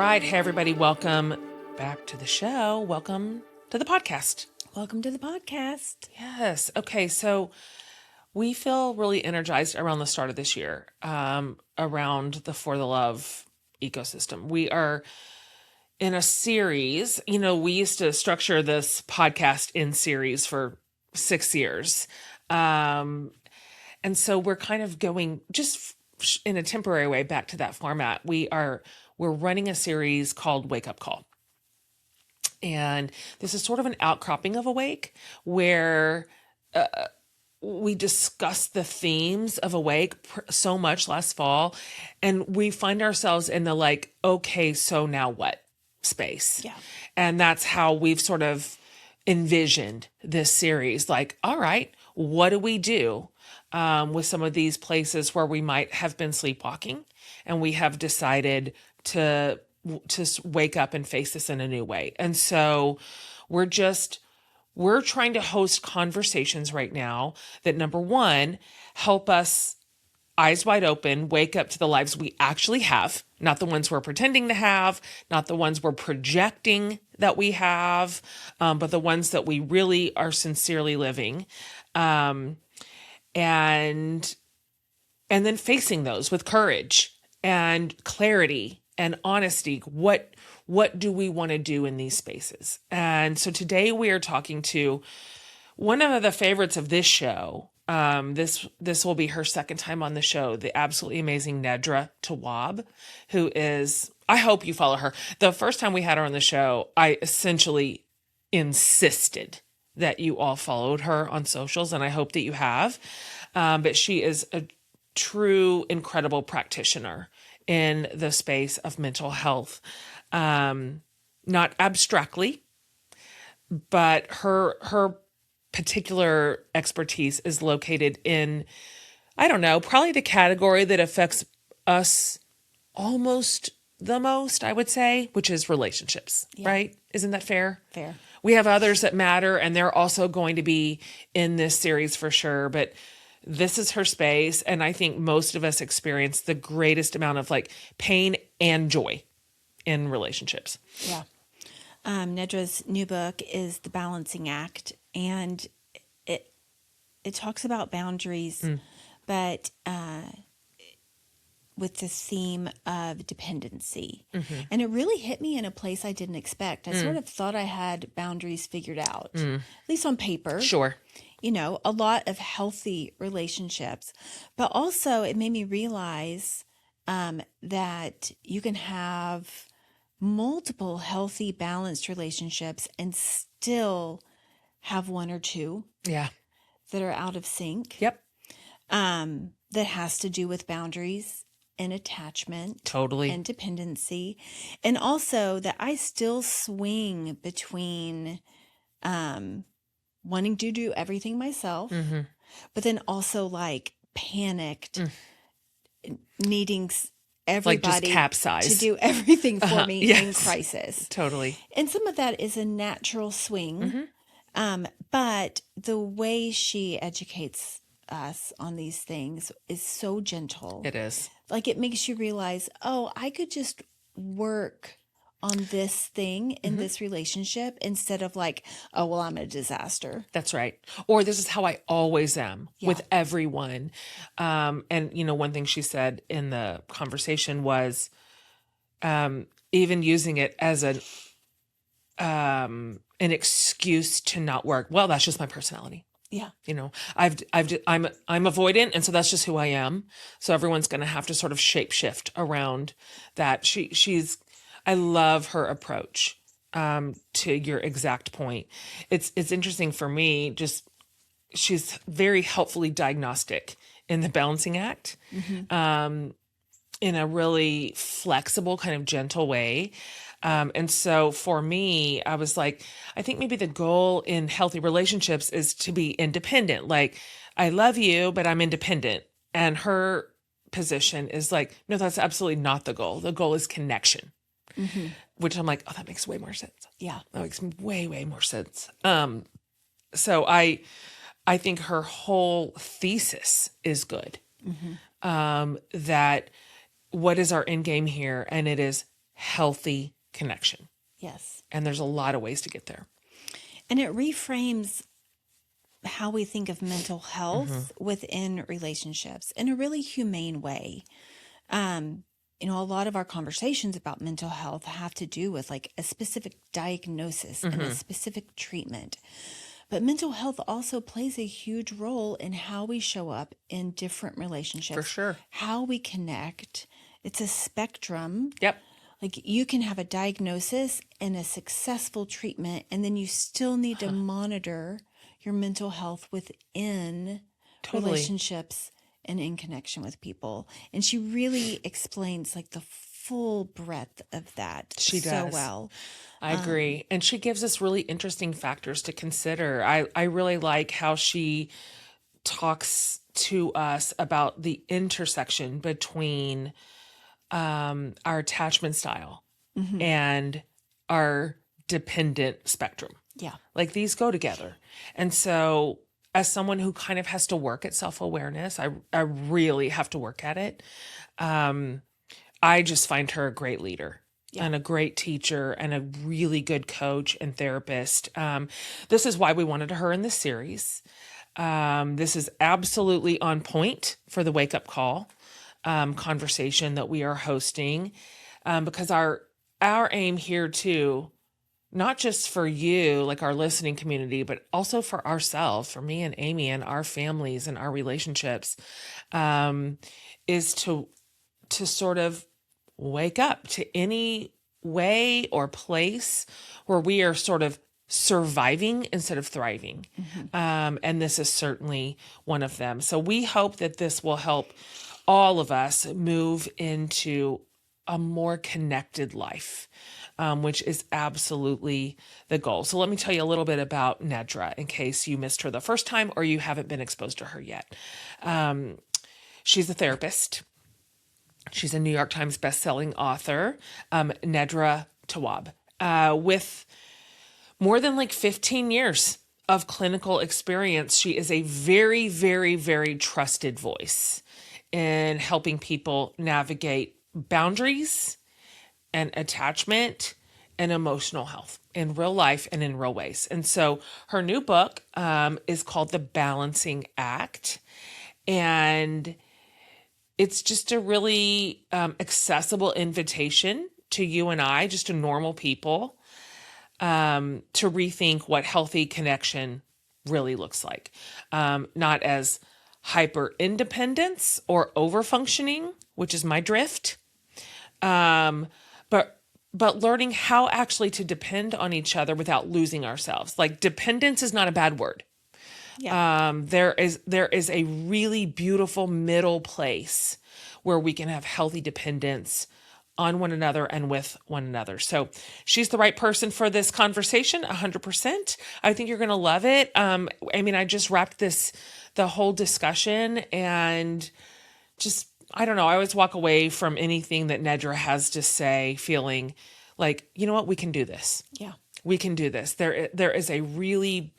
right. Hey, everybody. Welcome back to the show. Welcome to the podcast. Welcome to the podcast. Yes. Okay. So we feel really energized around the start of this year, around the For the Love ecosystem. We are in a series. You know, we used to structure this podcast in series for 6 years. And so we're kind of going just in a temporary way back to that format. We're running a series called Wake Up Call. And this is sort of an outcropping of Awake where we discussed the themes of Awake so much last fall. And we find ourselves in the like, okay, so now what space? Yeah. And that's how we've sort of envisioned this series. Like, all right, what do we do with some of these places where we might have been sleepwalking and we have decided to wake up and face this in a new way. And so we're trying to host conversations right now that, number one, help us eyes wide open, wake up to the lives we actually have, not the ones we're pretending to have, not the ones we're projecting that we have, but the ones that we really are sincerely living. And then facing those with courage and clarity and honesty. What do we want to do in these spaces? And so today we are talking to one of the favorites of this show. This will be her second time on the show, the absolutely amazing Nedra Tawwab, who is, I hope you follow her. The first time we had her on the show, I essentially insisted that you all followed her on socials, and I hope that you have. But she is a true, incredible practitioner in the space of mental health. Not abstractly, but her particular expertise is located in, I don't know, probably the category that affects us almost the most, I would say, which is relationships, right? Isn't that fair? Fair. We have others that matter, and they're also going to be in this series for sure, but this is her space, and I think most of us experience the greatest amount of like pain and joy in relationships. Yeah. Nedra's new book is The Balancing Act, and it talks about boundaries, but with the theme of dependency. Mm-hmm. And it really hit me in a place I didn't expect. I sort of thought I had boundaries figured out, at least on paper. Sure. You know, a lot of healthy relationships, but also it made me realize that you can have multiple healthy, balanced relationships and still have one or two that are out of sync. Yep. That has to do with boundaries and attachment. Totally. And dependency. And also that I still swing between wanting to do everything myself, but then also like panicked, needing everybody like just capsize to do everything for me in crisis. Totally. And some of that is a natural swing. But the way she educates us on these things is so gentle. It is. Like it makes you realize, oh, I could just work on this thing in this relationship instead of like, oh, well, I'm a disaster. That's right. Or this is how I always am with everyone. And, you know, one thing she said in the conversation was even using it as an excuse to not work. Well, that's just my personality. Yeah. You know, I'm avoidant. And so that's just who I am. So everyone's going to have to sort of shape shift around that. I love her approach, to your exact point. It's interesting for me, she's very helpfully diagnostic in the balancing act, in a really flexible kind of gentle way. And so for me, I was like, I think maybe the goal in healthy relationships is to be independent. Like, I love you, but I'm independent. And her position is like, no, that's absolutely not the goal. The goal is connection, which I'm like, oh, that makes way more sense. Yeah. That makes way, way more sense. So I think her whole thesis is good. That what is our end game here? And it is healthy connection. Yes. And there's a lot of ways to get there. And it reframes how we think of mental health within relationships in a really humane way. A lot of our conversations about mental health have to do with like a specific diagnosis and a specific treatment. But mental health also plays a huge role in how we show up in different relationships. For sure. How we connect. It's a spectrum. Yep. Like you can have a diagnosis and a successful treatment, and then you still need to monitor your mental health within relationships and in connection with people. And she really explains like the full breadth of that She so does. well. I agree. And she gives us really interesting factors to consider. I really like how she talks to us about the intersection between our attachment style and our dependent spectrum. Yeah. Like these go together. And so as someone who kind of has to work at self-awareness, I really have to work at it. I just find her a great leader. Yeah. And a great teacher and a really good coach and therapist. This is why we wanted her in this series. This is absolutely on point for the wake up call conversation that we are hosting, because our aim here too, not just for you, like our listening community, but also for ourselves, for me and Amy and our families and our relationships, is to sort of wake up to any way or place where we are sort of surviving instead of thriving. And this is certainly one of them. So we hope that this will help all of us move into a more connected life, which is absolutely the goal. So let me tell you a little bit about Nedra in case you missed her the first time or you haven't been exposed to her yet. She's a therapist. She's a New York Times bestselling author, Nedra Tawwab, with more than like 15 years of clinical experience. She is a very, very, very trusted voice in helping people navigate boundaries and attachment and emotional health in real life and in real ways. And so her new book is called The Balancing Act. And it's just a really accessible invitation to you and I, just to normal people, to rethink what healthy connection really looks like. Not as hyper independence or over functioning, which is my drift, but learning how actually to depend on each other without losing ourselves. Like dependence is not a bad word. Yeah. There is a really beautiful middle place where we can have healthy dependence on one another and with one another. So she's the right person for this conversation, 100%. I think you're going to love it. I just wrapped the whole discussion, and just, I don't know, I always walk away from anything that Nedra has to say feeling like, you know what, we can do this. Yeah. We can do this. There is a really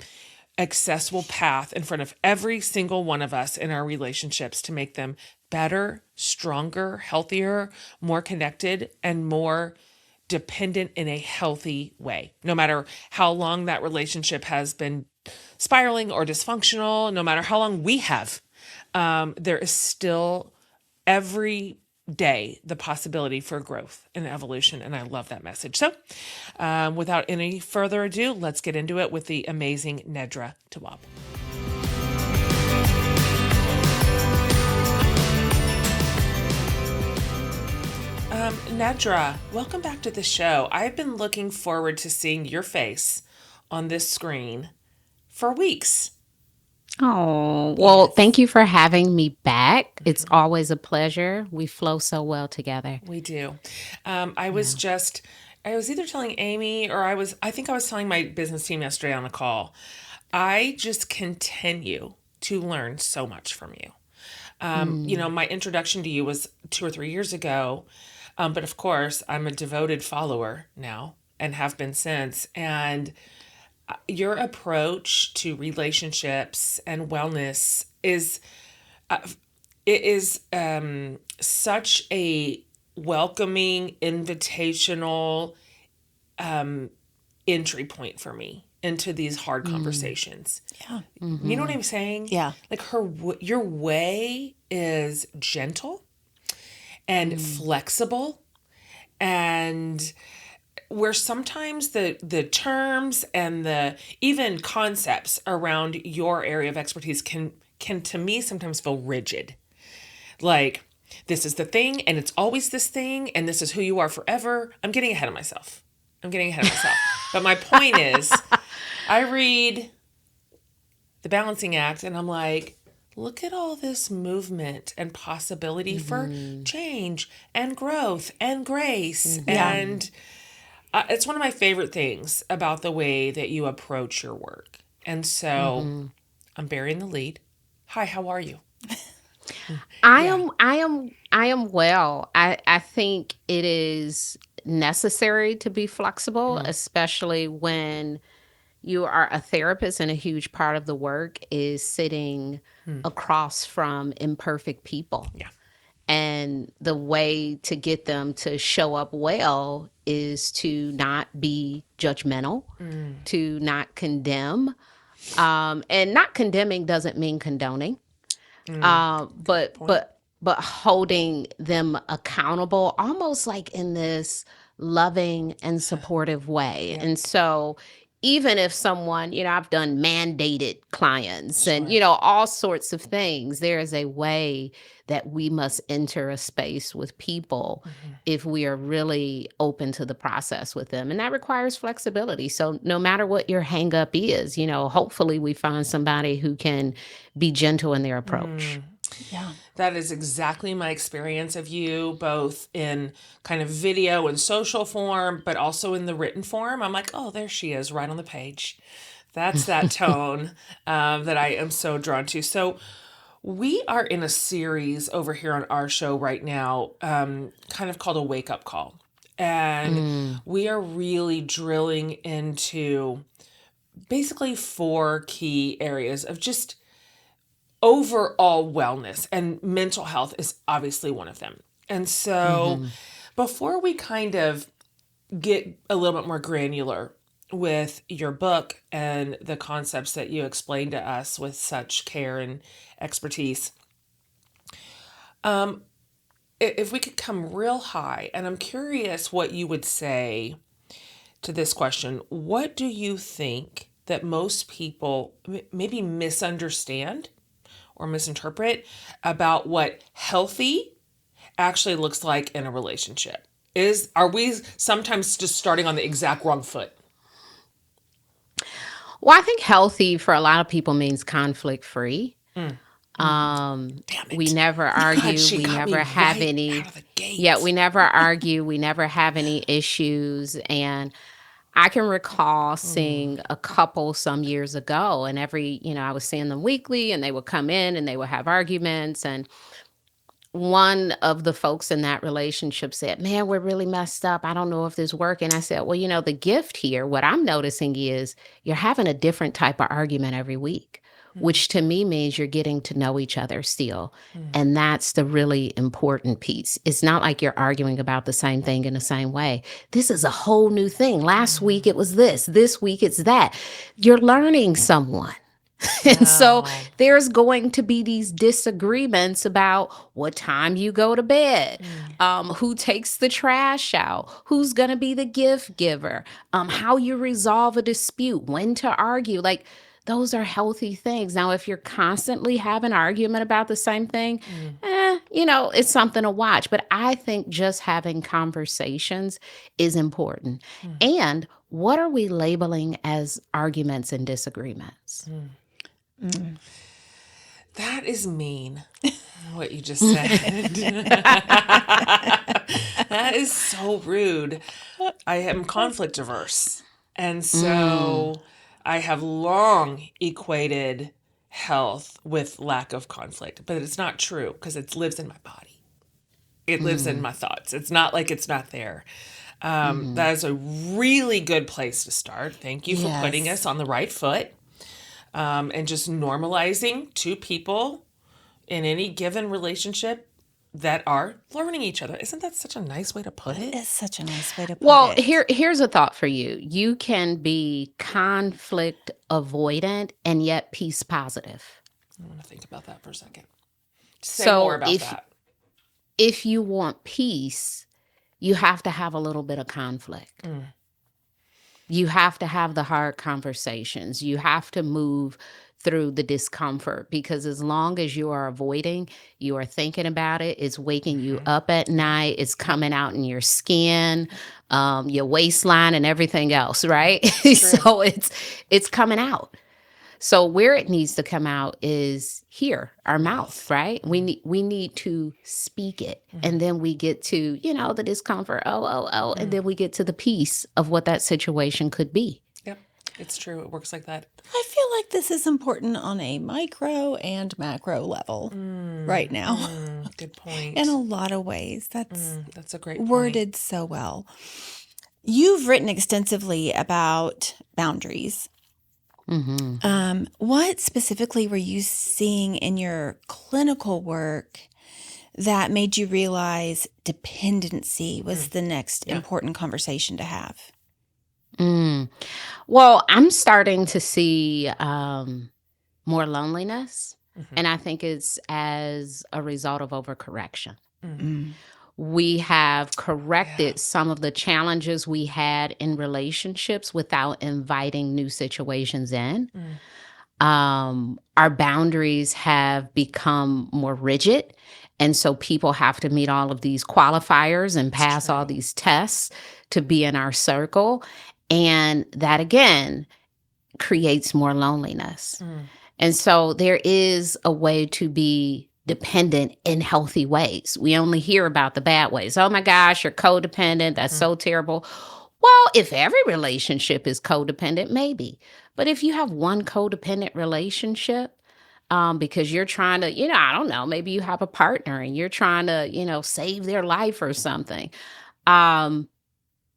accessible path in front of every single one of us in our relationships to make them better, stronger, healthier, more connected, and more dependent in a healthy way. No matter how long that relationship has been spiraling or dysfunctional, no matter how long we have, there is still every day the possibility for growth and evolution. And I love that message. So without any further ado, let's get into it with the amazing Nedra Tawwab. Nedra, welcome back to the show. I've been looking forward to seeing your face on this screen for weeks. Oh, well, thank you for having me back. It's always a pleasure. We flow so well together. We do. I was either telling Amy or I think I was telling my business team yesterday on a call. I just continue to learn so much from you. My introduction to you was 2 or 3 years ago. But of course, I'm a devoted follower now and have been since. And your approach to relationships and wellness is such a welcoming, invitational entry point for me into these hard conversations. Yeah. You know what I'm saying? Yeah. Like your way is gentle and flexible, and where sometimes the terms and the even concepts around your area of expertise can to me sometimes feel rigid. Like, this is the thing and it's always this thing and this is who you are forever. I'm getting ahead of myself. But my point is, I read The Balancing Act and I'm like, look at all this movement and possibility for change and growth and grace. And it's one of my favorite things about the way that you approach your work. And so I'm bearing the lead. Hi, how are you? I am well. I think it is necessary to be flexible, especially when you are a therapist and a huge part of the work is sitting across from imperfect people. Yeah. And the way to get them to show up well is to not be judgmental, to not condemn. And not condemning doesn't mean condoning. But holding them accountable, almost like in this loving and supportive way. And so even if someone, I've done mandated clients and, all sorts of things, there is a way that we must enter a space with people if we are really open to the process with them. And that requires flexibility. So no matter what your hang up is, hopefully we find somebody who can be gentle in their approach. Yeah. That is exactly my experience of you, both in kind of video and social form, but also in the written form. I'm like, oh, there she is, right on the page. That's that tone that I am so drawn to. So we are in a series over here on our show right now, kind of called a wake-up call. And we are really drilling into basically 4 key areas of just overall wellness, and mental health is obviously one of them. And so before we kind of get a little bit more granular with your book and the concepts that you explained to us with such care and expertise, if we could come real high, and I'm curious what you would say to this question. What do you think that most people maybe misunderstand or misinterpret about what healthy actually looks like in a relationship? Are we sometimes just starting on the exact wrong foot? Well, I think healthy for a lot of people means conflict free. Damn it. We never God, argue. she We got me never have right any. out of the gate. Yeah, we never argue. We never have any issues. And I can recall seeing a couple some years ago, and I was seeing them weekly, and they would come in and they would have arguments. And one of the folks in that relationship said, "Man, we're really messed up. I don't know if this working." I said, "Well, the gift here, what I'm noticing is you're having a different type of argument every week, which to me means you're getting to know each other still. And that's the really important piece. It's not like you're arguing about the same thing in the same way. This is a whole new thing. Last week it was this week it's that. You're learning someone." And so there's going to be these disagreements about what time you go to bed, who takes the trash out, who's going to be the gift giver, how you resolve a dispute, when to argue. Like, those are healthy things. Now, if you're constantly having an argument about the same thing, it's something to watch. But I think just having conversations is important. And what are we labeling as arguments and disagreements? That is mean, what you just said. That is so rude. I am conflict averse. And so I have long equated health with lack of conflict. But it's not true, because it lives in my body. It lives in my thoughts. It's not like it's not there. That is a really good place to start. Thank you for putting us on the right foot. And just normalizing 2 people in any given relationship that are learning each other. Isn't that such a nice way to put it? It's such a nice way to put Well, it. here's a thought for you. You can be conflict avoidant and yet peace positive. I want to think about that for a second. Say more So about that. if you want peace, you have to have a little bit of conflict. You have to have the hard conversations. You have to move through the discomfort, because as long as you are avoiding, you are thinking about it, it's waking you up at night, it's coming out in your skin, your waistline and everything else, right? So it's coming out. So where it needs to come out is here, our mouth, right? We need to speak it. And then we get to, the discomfort, and then we get to the peace of what that situation could be. Yep, it's true. It works like that. I feel like this is important on a micro and macro level right now. Good point. In a lot of ways. That's a great point. Worded so well. You've written extensively about boundaries. What specifically were you seeing in your clinical work that made you realize dependency was the next important conversation to have? Well, I'm starting to see more loneliness, and I think it's as a result of overcorrection. We have corrected some of the challenges we had in relationships without inviting new situations in. Our boundaries have become more rigid. And so people have to meet all of these qualifiers and pass all these tests to be in our circle. And that, again, creates more loneliness. And so there is a way to be dependent in healthy ways. We only hear about the bad ways. Oh my gosh, you're codependent. That's so terrible. Well, if every relationship is codependent, maybe. But if you have one codependent relationship, because you're trying to, I don't know, maybe you have a partner and you're trying to, save their life or something.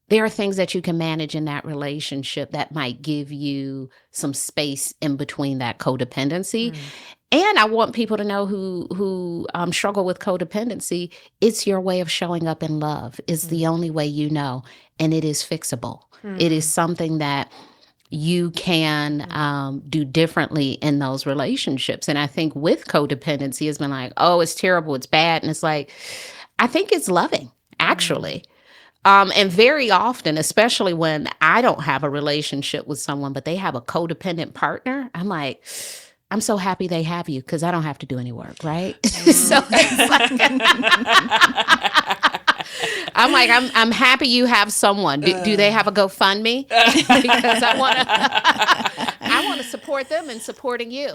There are things that you can manage in that relationship that might give you some space in between that codependency. And I want people to know who struggle with codependency, it's your way of showing up in love. It's the only way you know, and it is fixable. It is something that you can do differently in those relationships. And I think with codependency, it's been like, oh, it's terrible, it's bad. And it's like, I think it's loving, actually. And very often, especially when I don't have a relationship with someone, but they have a codependent partner, I'm like, I'm so happy they have you because I don't have to do any work, right? So it's like, I'm happy you have someone. Do they have a GoFundMe? Because I want to support them in supporting you.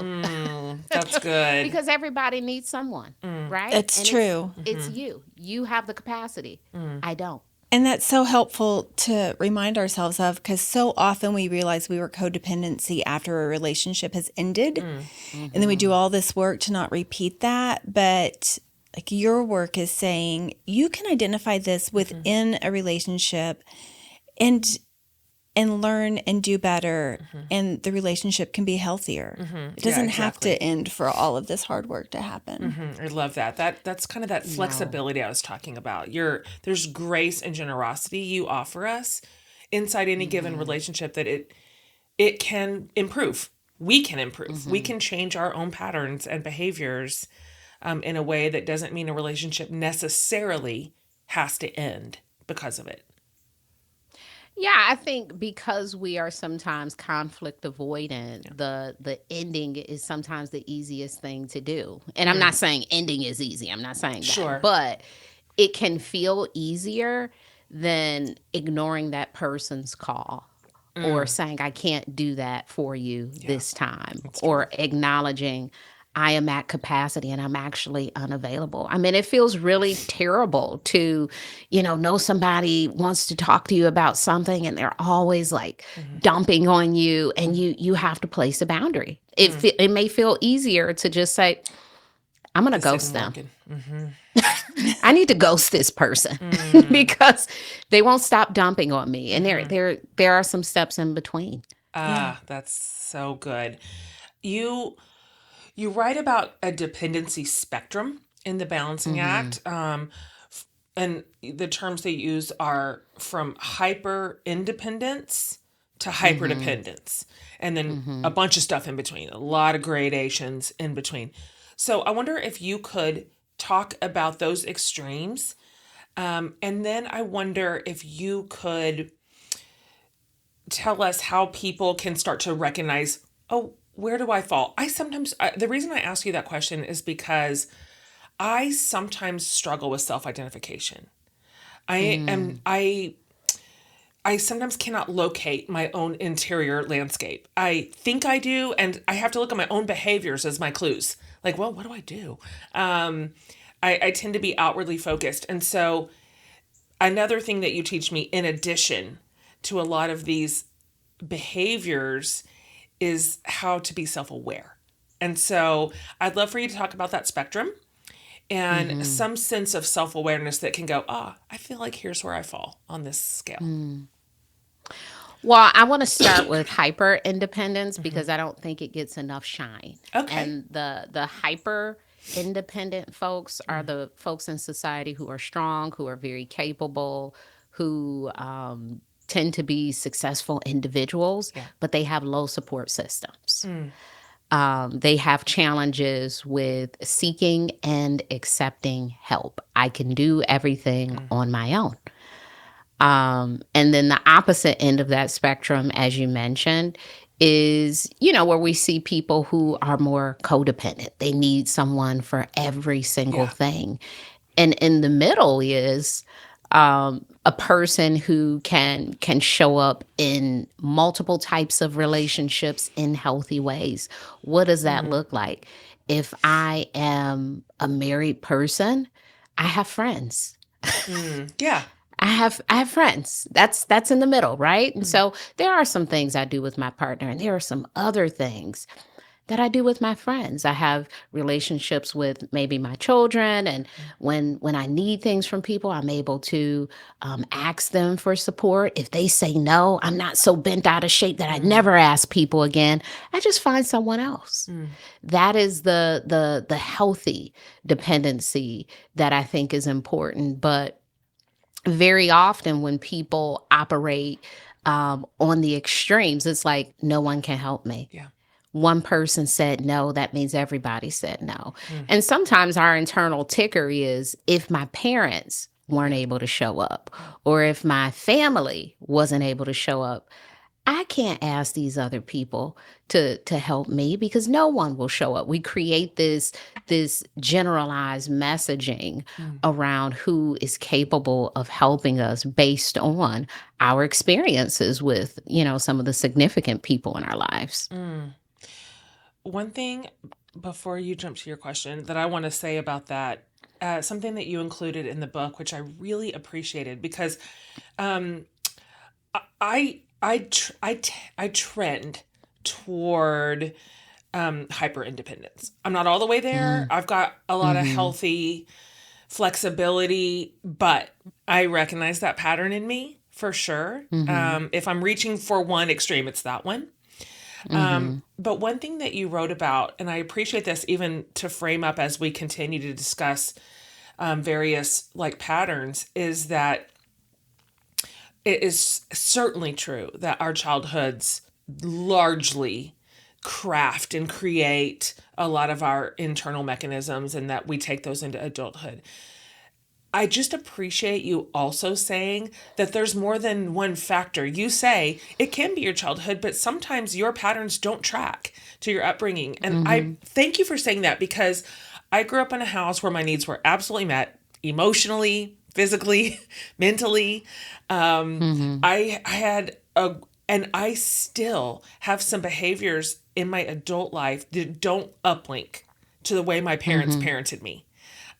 That's good. Because everybody needs someone, right? It's true. It's you. You have the capacity. I don't. And that's so helpful to remind ourselves of, because so often we realize we were codependency after a relationship has ended. And then we do all this work to not repeat that. But like your work is saying, you can identify this within a relationship and learn and do better, and the relationship can be healthier. It doesn't have to end for all of this hard work to happen. I love that. That's kind of that flexibility I was talking about. There's grace and generosity you offer us inside any given relationship that it can improve. We can improve. We can change our own patterns and behaviors in a way that doesn't mean a relationship necessarily has to end because of it. Yeah, I think because we are sometimes conflict avoidant, the ending is sometimes the easiest thing to do. And I'm not saying ending is easy. I'm not saying that. Sure. But it can feel easier than ignoring that person's call or saying, I can't do that for you this time, or acknowledging I am at capacity and I'm actually unavailable. I mean, it feels really terrible to, know somebody wants to talk to you about something and they're always like dumping on you, and you have to place a boundary. It may feel easier to just say, I'm going to ghost them. I need to ghost this person because they won't stop dumping on me. And there are some steps in between. That's so good. You write about a dependency spectrum in the balancing act. And the terms they use are from hyper independence to hyper dependence, and then a bunch of stuff in between, a lot of gradations in between. So I wonder if you could talk about those extremes. And then I wonder if you could tell us how people can start to recognize, oh, where do I fall? The reason I ask you that question is because I sometimes struggle with self-identification. I am I sometimes cannot locate my own interior landscape. I think I do, and I have to look at my own behaviors as my clues. Like, well, what do I do? I tend to be outwardly focused. And so another thing that you teach me, in addition to a lot of these behaviors, is how to be self-aware. And so I'd love for you to talk about that spectrum and some sense of self-awareness that can go, I feel like here's where I fall on this scale. Well, I want to start with hyper independence because I don't think it gets enough shine. Okay. And the hyper independent folks are the folks in society who are strong, who are very capable, who tend to be successful individuals, but they have low support systems. They have challenges with seeking and accepting help. I can do everything on my own. And then the opposite end of that spectrum, as you mentioned, is, where we see people who are more codependent. They need someone for every single thing. And in the middle is a person who can show up in multiple types of relationships in healthy ways. What does that look like? If I am a married person, I have friends. Yeah. I have friends. That's in the middle, right? And so there are some things I do with my partner, and there are some other things that I do with my friends. I have relationships with maybe my children, and when I need things from people, I'm able to ask them for support. If they say no, I'm not so bent out of shape that I never ask people again. I just find someone else. That is the healthy dependency that I think is important. But very often when people operate on the extremes, it's like, no one can help me. Yeah. One person said no, that means everybody said no. And sometimes our internal ticker is, if my parents weren't able to show up, or if my family wasn't able to show up, I can't ask these other people to help me because no one will show up. We create this generalized messaging around who is capable of helping us based on our experiences with, some of the significant people in our lives. One thing before you jump to your question that I want to say about that, something that you included in the book, which I really appreciated, because I trend toward hyper independence. I'm not all the way there. I've got a lot of healthy flexibility, but I recognize that pattern in me for sure. If I'm reaching for one extreme, it's that one. But one thing that you wrote about, and I appreciate this even to frame up as we continue to discuss various patterns, is that it is certainly true that our childhoods largely craft and create a lot of our internal mechanisms, and that we take those into adulthood. I just appreciate you also saying that there's more than one factor. You say it can be your childhood, but sometimes your patterns don't track to your upbringing. And I thank you for saying that, because I grew up in a house where my needs were absolutely met emotionally, physically, mentally. I had and I still have some behaviors in my adult life that don't uplink to the way my parents parented me.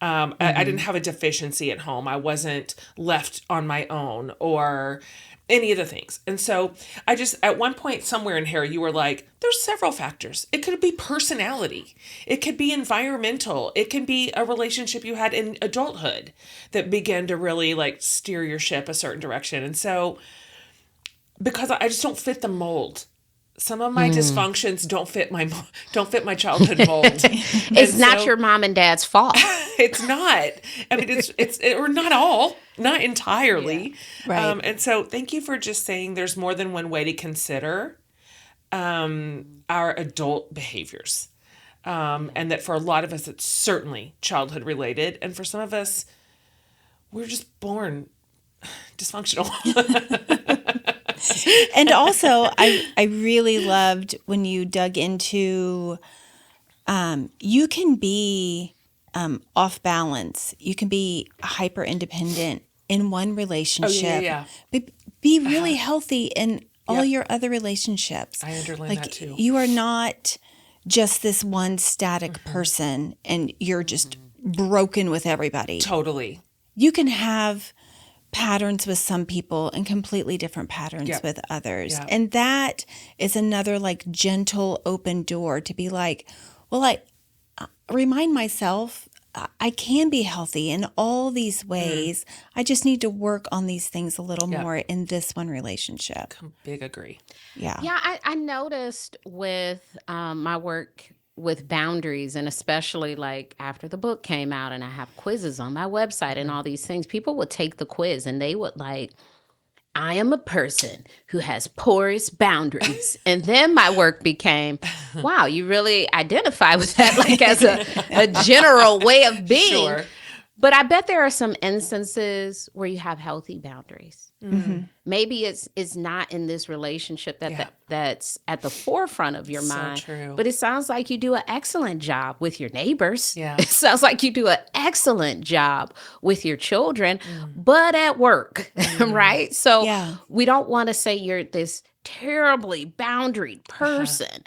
I didn't have a deficiency at home. I wasn't left on my own or any of the things. And so I just, at one point somewhere in here, you were like, there's several factors. It could be personality. It could be environmental. It can be a relationship you had in adulthood that began to really steer your ship a certain direction. And so, because I just don't fit the mold Some of my dysfunctions don't fit my childhood mold. It's not your mom and dad's fault. It's not. I mean, it's or not all, not entirely. Right. And so, thank you for just saying there's more than one way to consider our adult behaviors, and that for a lot of us, it's certainly childhood related, and for some of us, we're just born dysfunctional. And also, I really loved when you dug into, you can be off balance. You can be hyper independent in one relationship. yeah. But be really healthy in all Yep. your other relationships. I underline that too. You are not just this one static person and you're just broken with everybody. Totally. You can have patterns with some people and completely different patterns Yep. with others. Yep. And that is another like gentle open door to be like, well, I remind myself I can be healthy in all these ways. I just need to work on these things a little Yep. more in this one relationship. Big agree. Yeah. Yeah, I noticed with my work with boundaries, and especially like after the book came out and I have quizzes on my website and all these things, people would take the quiz and they would like, I am a person who has porous boundaries. And then my work became, wow, you really identify with that like as a general way of being. Sure. But I bet there are some instances where you have healthy boundaries. Maybe it's not in this relationship that's at the forefront of your So mind. true. But it sounds like you do an excellent job with your neighbors. Yeah. It sounds like you do an excellent job with your children, but at work, right? So Yeah. we don't want to say you're this terribly boundaried person.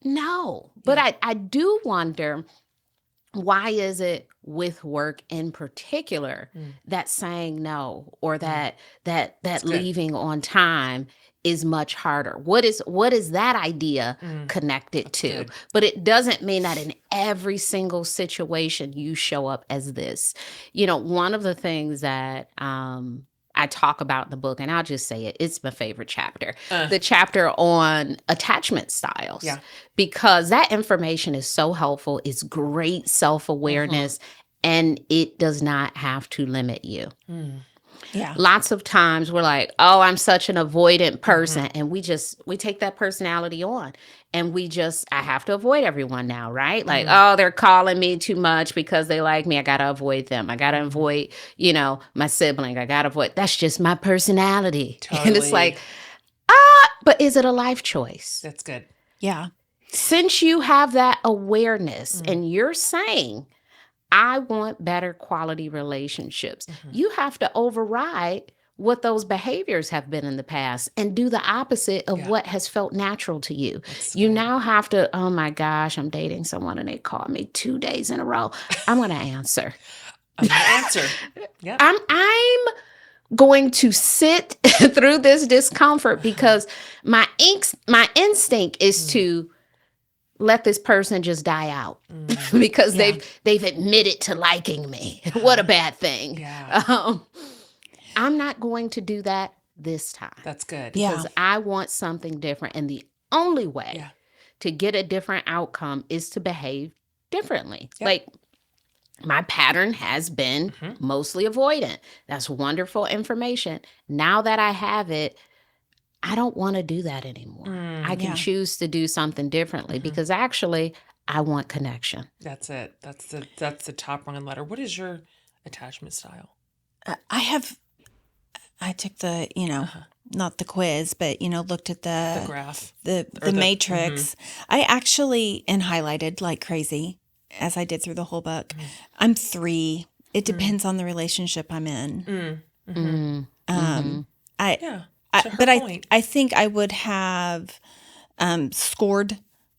No, but I do wonder, why is it with work in particular that saying no or that good. leaving on time is much harder? What is that idea connected to? good. But it doesn't mean that in every single situation you show up as this. You know, one of the things that I talk about in the book, and I'll just say it, it's my favorite chapter, the chapter on attachment styles. Yeah. Because that information is so helpful. It's great self-awareness, and it does not have to limit you. Yeah. Lots of times we're like, oh, I'm such an avoidant person. And we take that personality on and I have to avoid everyone now, right? Like, oh, they're calling me too much because they like me. I got to avoid them. I got to avoid, my sibling. I got to avoid. That's just my personality. And it's Totally. like, but is it a life choice? That's good. Yeah. Since you have that awareness and you're saying, I want better quality relationships, you have to override what those behaviors have been in the past and do the opposite of what has felt natural to you. You now have to, oh my gosh, I'm dating someone and they call me 2 days in a row. I'm going to answer. I'm gonna answer. Yeah. I'm going to sit through this discomfort because my instinct is to let this person just die out because they've admitted to liking me. What a bad thing. Yeah. I'm not going to do that this time. That's good. Yeah. Because I want something different. And the only way to get a different outcome is to behave differently. Yep. Like, my pattern has been mostly avoidant. That's wonderful information. Now that I have it, I don't want to do that anymore. I can choose to do something differently because actually I want connection. That's it. That's the top rung and letter. What is your attachment style? I took the, not the quiz, but, looked at The graph. the matrix. I actually, and highlighted like crazy as I did through the whole book. I'm 3. It depends on the relationship I'm in. I think I would have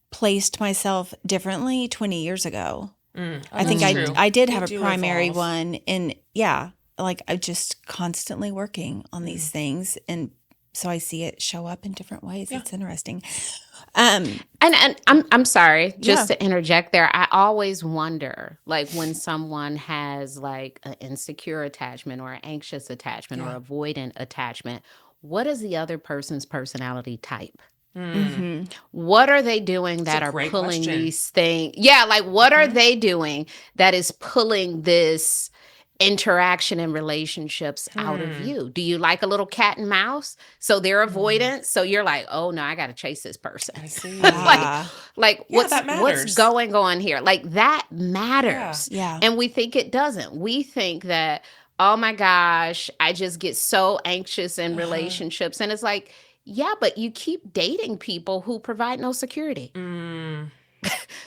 placed myself differently 20 years ago. I think I did have a primary one, and like I'm just constantly working on these things, and so I see it show up in different ways. It's interesting. And I'm sorry, just to interject there. I always wonder, like when someone has like an insecure attachment or an anxious attachment or avoidant attachment, what is the other person's personality type? What are they doing It's that a are great pulling question. these things? Yeah, like what are they doing that is pulling this interaction and relationships out of you? Do you like a little cat and mouse? So they're avoidant. So you're like, oh no, I got to chase this person. I see. Yeah. Like Yeah, what's that matters. going on here? Like that matters. Yeah. And we think it doesn't. We think that, oh my gosh, I just get so anxious in relationships. And it's like, yeah, but you keep dating people who provide no security.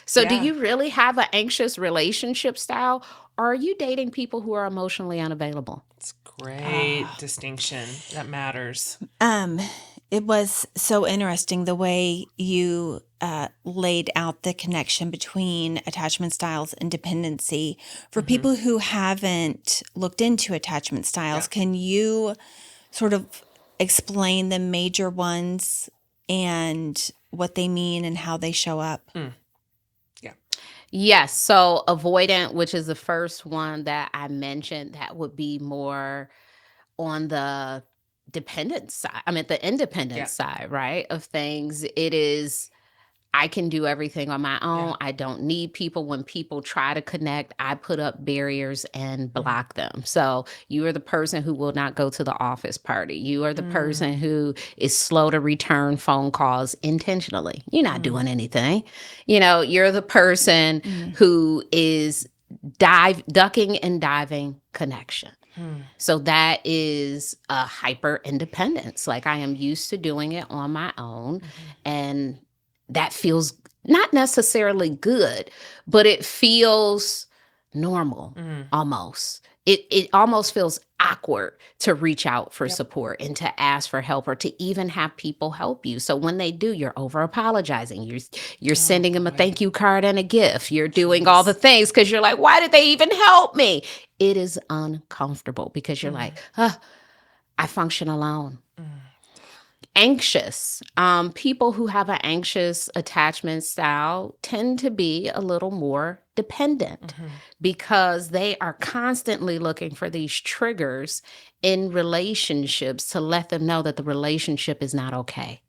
So do Yeah. you really have an anxious relationship style, or are you dating people who are emotionally unavailable? It's great distinction. That matters. It was so interesting the way you laid out the connection between attachment styles and dependency. For people who haven't looked into attachment styles, can you sort of explain the major ones and what they mean and how they show up? Yeah. Yes. So avoidant, which is the first one that I mentioned, that would be more on the dependent side. I mean, the independent Yeah. side, right? Of things. It is, I can do everything on my own. Yeah. I don't need people. When people try to connect, I put up barriers and block them. So you are the person who will not go to the office party. You are the person who is slow to return phone calls intentionally. You're not doing anything. You know, you're the person who is ducking and diving connection. So that is a hyper independence. Like I am used to doing it on my own. And that feels not necessarily good, but it feels normal almost. It almost feels awkward to reach out for support and to ask for help or to even have people help you. So when they do, you're over apologizing. You're sending them a thank you card and a gift. You're doing all the things because you're like, why did they even help me? It is uncomfortable because you're like, I function alone. Anxious. People who have an anxious attachment style tend to be a little more dependent because they are constantly looking for these triggers in relationships to let them know that the relationship is not okay.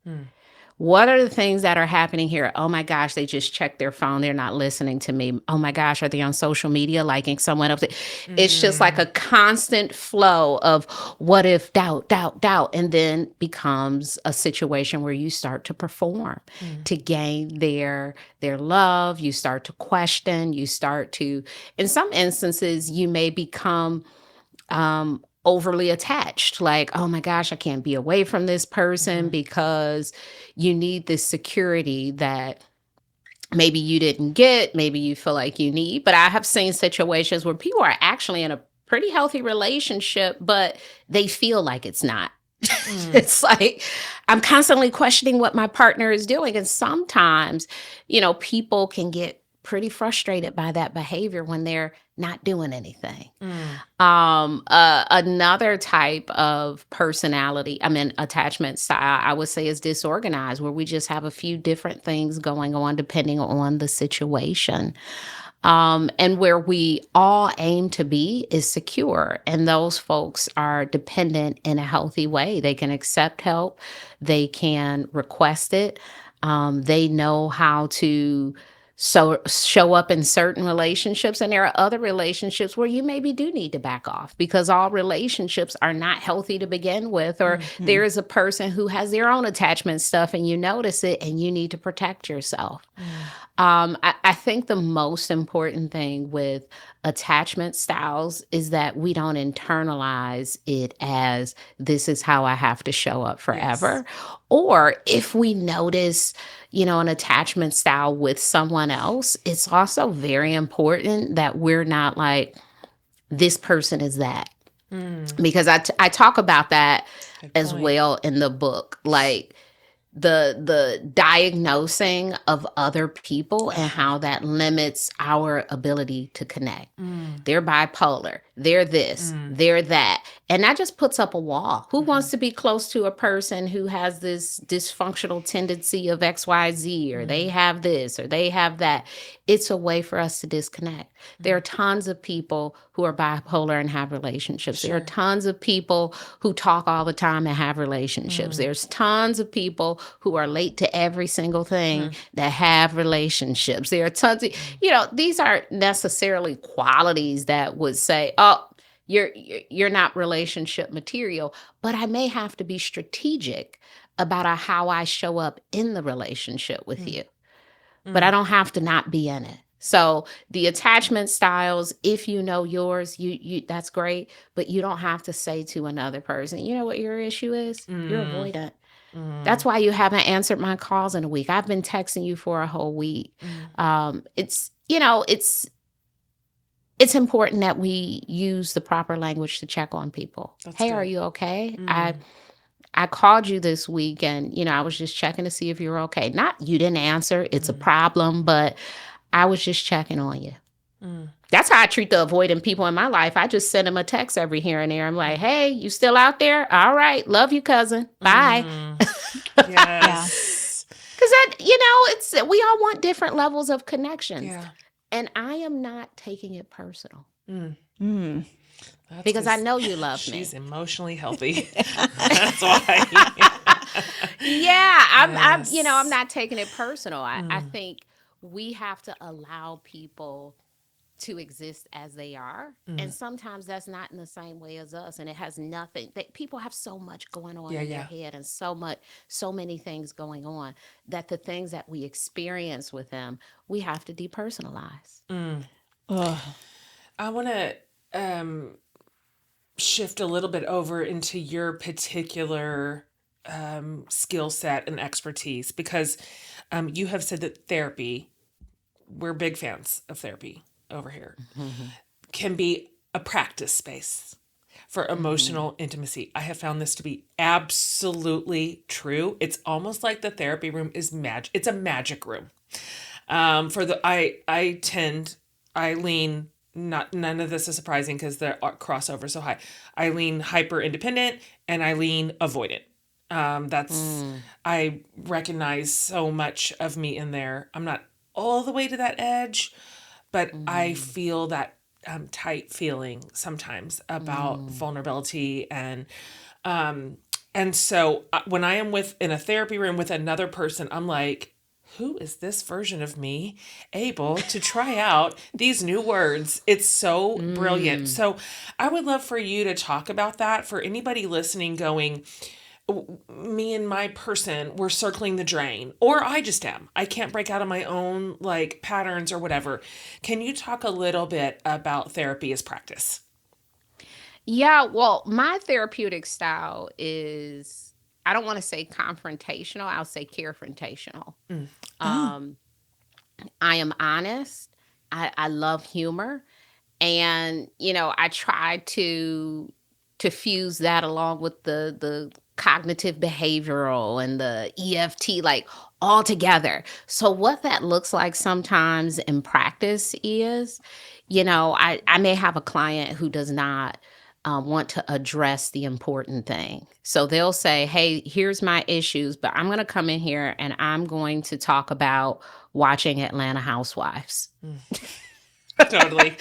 What are the things that are happening here? Oh my gosh, they just checked their phone. They're not listening to me. Oh my gosh, are they on social media liking someone else? It's just like a constant flow of what if, doubt, doubt, doubt, and then becomes a situation where you start to perform to gain their love. You start to question. You start to, in some instances, you may become overly attached, like, oh my gosh, I can't be away from this person because you need this security that maybe you didn't get, maybe you feel like you need. But I have seen situations where people are actually in a pretty healthy relationship, but they feel like it's not. It's like, I'm constantly questioning what my partner is doing. And sometimes, people can get pretty frustrated by that behavior when they're not doing anything. Another type of attachment style, I would say, is disorganized, where we just have a few different things going on depending on the situation. And where we all aim to be is secure. And those folks are dependent in a healthy way. They can accept help. They can request it. They know how to show up in certain relationships. And there are other relationships where you maybe do need to back off because all relationships are not healthy to begin with. Or there is a person who has their own attachment stuff and you notice it and you need to protect yourself. I think the most important thing with attachment styles is that we don't internalize it as this is how I have to show up forever. Yes. Or if we notice, an attachment style with someone else, it's also very important that we're not like, this person is that. Because I talk about that as well in the book. Like, the diagnosing of other people and how that limits our ability to connect. They're bipolar. They're this. They're that. And that just puts up a wall. Who wants to be close to a person who has this dysfunctional tendency of XYZ, or they have this, or they have that? it's a way for us to disconnect. There are tons of people who are bipolar and have relationships. There are Sure. tons of people who talk all the time and have relationships. There's tons of people who are late to every single thing that have relationships. There are tons of, these aren't necessarily qualities that would say, oh, you're not relationship material, but I may have to be strategic about how I show up in the relationship with you. But I don't have to not be in it. So the attachment styles, if you know yours, you that's great, but you don't have to say to another person, you know what your issue is? You're avoidant. That's why you haven't answered my calls in a week. I've been texting you for a whole week. It's important that we use the proper language to check on people. That's hey, good. are you okay? I called you this week and, I was just checking to see if you were okay. Not you didn't answer. It's a problem, but I was just checking on you. That's how I treat the avoidant people in my life. I just send them a text every here and there. I'm like, hey, you still out there? All right. Love you, cousin. Bye. Yes. Because that, we all want different levels of connections. Yeah. And I am not taking it personal. That's Because I know you love me. She's emotionally healthy. That's why. Yeah, I'm Yes. not taking it personal. I think we have to allow people to exist as they are. And sometimes that's not in the same way as us. And it has nothing people have so much going on in their head and so many things going on that the things that we experience with them, we have to depersonalize. I want to shift a little bit over into your particular skill set and expertise, because you have said that therapy, we're big fans of therapy over here, can be a practice space for emotional intimacy. I have found this to be absolutely true. It's almost like the therapy room is magic. It's a magic room. I lean, none of this is surprising because the crossover is so high. I lean hyper independent and I lean avoidant. I recognize so much of me in there. I'm not all the way to that edge, but I feel that tight feeling sometimes about vulnerability and so when I am in a therapy room with another person, I'm like, who is this version of me able to try out these new words? It's so brilliant. So I would love for you to talk about that for anybody listening going, me and my person, we're circling the drain, or I just am. I can't break out of my own patterns or whatever. Can you talk a little bit about therapy as practice? Yeah, well, my therapeutic style is, I don't want to say confrontational, I'll say carefrontational. I am honest. I love humor. And, I try to fuse that along with the cognitive behavioral and the EFT, all together. So what that looks like sometimes in practice is, I may have a client who does not want to address the important thing. So they'll say, hey, here's my issues, but I'm going to come in here and I'm going to talk about watching Atlanta Housewives. Totally.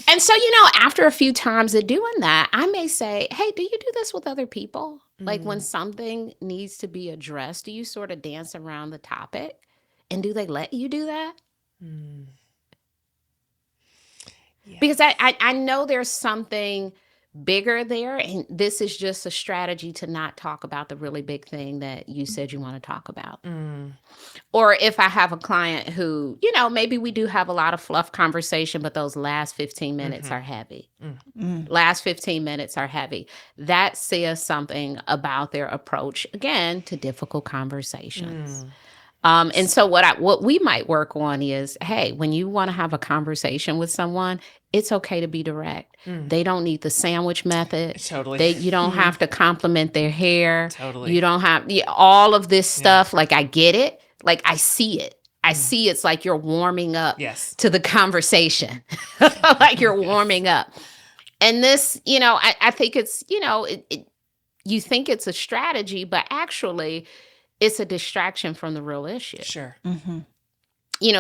And so, after a few times of doing that, I may say, hey, do you do this with other people? Like when something needs to be addressed, do you sort of dance around the topic? And do they let you do that? Yes. Because I know there's something bigger there. And this is just a strategy to not talk about the really big thing that you said you want to talk about. Or if I have a client who, maybe we do have a lot of fluff conversation, but those last 15 minutes are heavy. Last 15 minutes are heavy. That says something about their approach, again, to difficult conversations. And so what we might work on is, hey, when you want to have a conversation with someone, it's okay to be direct. They don't need the sandwich method. Totally. You don't have to compliment their hair. Totally. You don't have all of this stuff. I get it. I see it. I see it's like you're warming up to the conversation. You're warming up. And this, I think it's, you think it's a strategy, but actually it's a distraction from the real issue. Sure.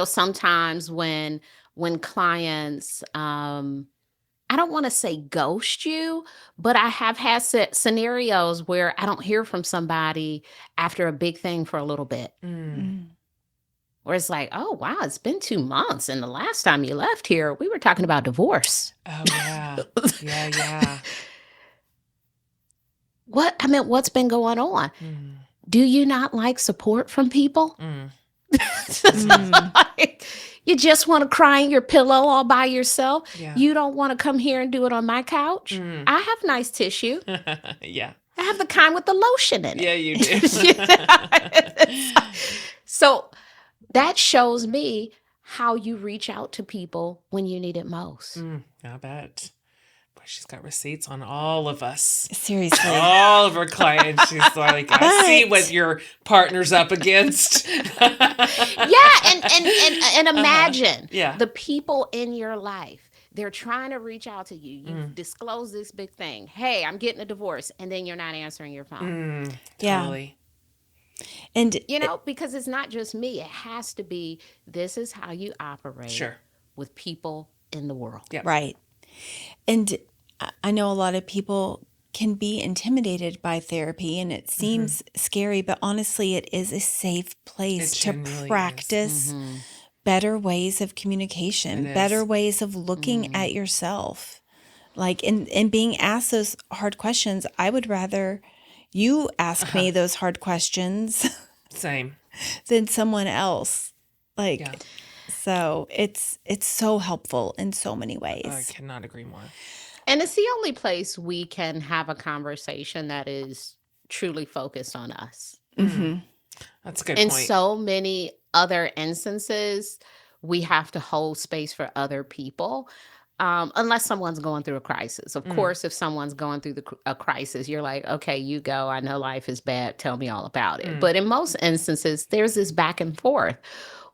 sometimes when clients, I don't want to say ghost you, but I have had scenarios where I don't hear from somebody after a big thing for a little bit. Mm. Where it's like, oh, wow, it's been 2 months. And the last time you left here, we were talking about divorce. Oh, yeah. Yeah. What's been going on? Mm. Do you not like support from people? Mm. Like, you just want to cry in your pillow all by yourself. Yeah. You don't want to come here and do it on my couch. Mm. I have nice tissue. Yeah. I have the kind with the lotion in it. Yeah, you do. So that shows me how you reach out to people when you need it most. I bet. Boy, she's got receipts on all of us. Seriously. All of her clients. She's like, I see what your partner's up against. And imagine Yeah. the people in your life. They're trying to reach out to you. You disclose this big thing. Hey, I'm getting a divorce. And then you're not answering your phone. Totally. And because it's not just me. It has to be, this is how you operate Sure. with people in the world. Yep. right. And I know a lot of people can be intimidated by therapy and it seems scary, but honestly, it is a safe place It to genuinely practice Mm-hmm. better ways of communication, It better is. ways of looking at yourself. Like in being asked those hard questions, I would rather you ask me those hard questions Same. than someone else. Like, Yeah. so it's so helpful in so many ways. I cannot agree more. And it's the only place we can have a conversation that is truly focused on us. That's a good In point. so many other instances, we have to hold space for other people. Unless someone's going through a crisis. Of course, if someone's going through a crisis, you're like, okay, you go. I know life is bad. Tell me all about it. But in most instances, there's this back and forth.